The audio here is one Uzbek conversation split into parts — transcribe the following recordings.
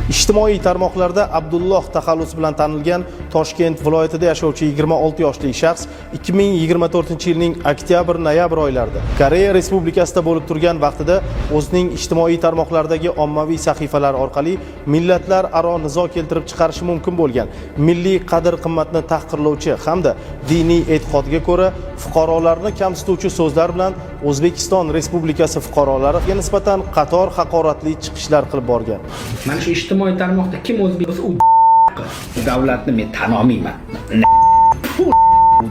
Ijtimoiy tarmoqlarda Abdulloh taxallus bilan tanilgan Toshkent viloyatida yashovchi 26 yoshli shaxs 2024-yilning oktyabr-noyabr oylarida Koreya Respublikasida bo'lib turgan vaqtida o'zining ijtimoiy tarmoqlardagi ommaviy sahifalar orqali millatlar aro nizo keltirib chiqarishi mumkin bo'lgan milliy qadr-qimmatni tahqirlovchi hamda diniy e'tiqodga ko'ra fuqarolarni kamsituvchi so'zlar bilan O'zbekiston Respublikasi fuqarolariga nisbatan qator haqoratli chiqishlar qilib borgan. Mana shu ijtimoiy tarmoqda kim o'zbek bo'lsa u davlatni men tan olmayman. Bu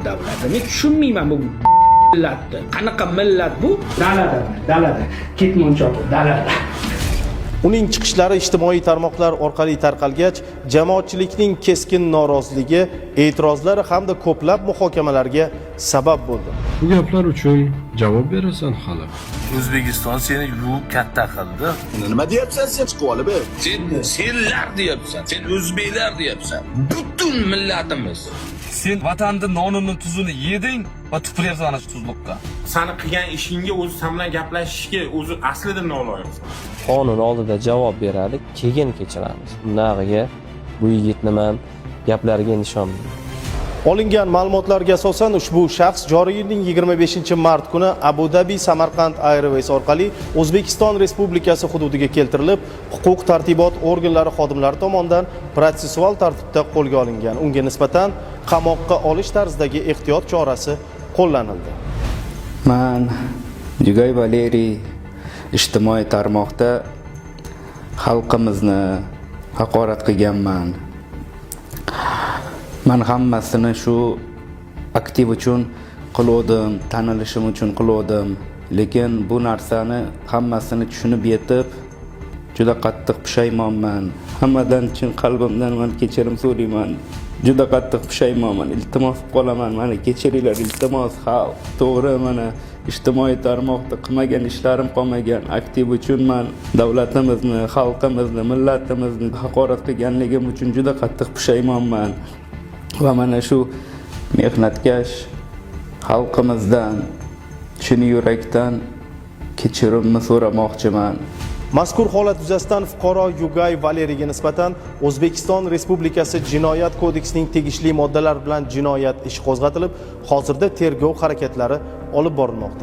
davlatni men tushunmayman bu millatni. Qanaqa millat bu? Dalada. Ketmonchoq dalada. Uning chiqishlari ijtimoiy tarmoqlar orqali tarqalgach, jamoatchilikning keskin noroziligi, e'tirozlari hamda ko'plab muhokamalarga sabab bo'ldi. Bu gaplar uchun javob berasan hali. O'zbekiston seni yuvib katta qildi. Nima deyapsan sen chiqib olib? Senlar deyapsan, sen o'zbeklar deyapsan. Butun millatimiz. Sen vatanning nonini tuzini yeding va tupuryapsan ana shu tuzliqqa. Sani qilgan ishingga o'zi sen bilan gaplashishga o'zi aslida noloyiqsan. Qonun oldida javob beradi, keyin kechiramiz. Undagiga bu yigitni men gaplariga ishonmayman. Olingan ma'lumotlarga asosan ushbu shaxs joriy yilning 25-mart kuni Abu Dhabi Samarqand Airways orqali O'zbekiston Respublikasi hududiga keltirilib, huquq tartibot organlari xodimlari tomonidan protsessual tartibda qo'lga olingan. Unga nisbatan qamoqqa olish tarzidagi ehtiyot chorasi qo'llanildi. Men Yugay Valeriy ijtimoiy tarmoqda xalqimizni haqorat qilganman. Men hammasini shu aktiv uchun qildim, tanilishim uchun qildim, lekin bu narsani hammasini tushunib yetib juda qattiq pushaymonman. Hammadan chin qalbimdan men kechirim so'rayman. Juda qattiq pushaymonman. Iltimos qolaman, meni kechiringlar, iltimos xalq. To'g'ri, mana ijtimoiy tarmoqda qilmagan ishlarim qolmagan. Aktiv uchun men davlatimizni, xalqimizni, millatimizni haqorat qilganligim uchun juda qattiq pushaymonman. Va mana shu mehnatkash xalqimizdan shuni yurakdan kechirimni so'ramoqchiman. Mazkur holat yuzasidan fuqaro Yugay Valeriyga nisbatan O'zbekiston Respublikasi Jinoyat kodeksining tegishli moddalari bilan jinoyat ishi qo'zg'atilib, hozirda tergov harakatlari olib borilmoqda.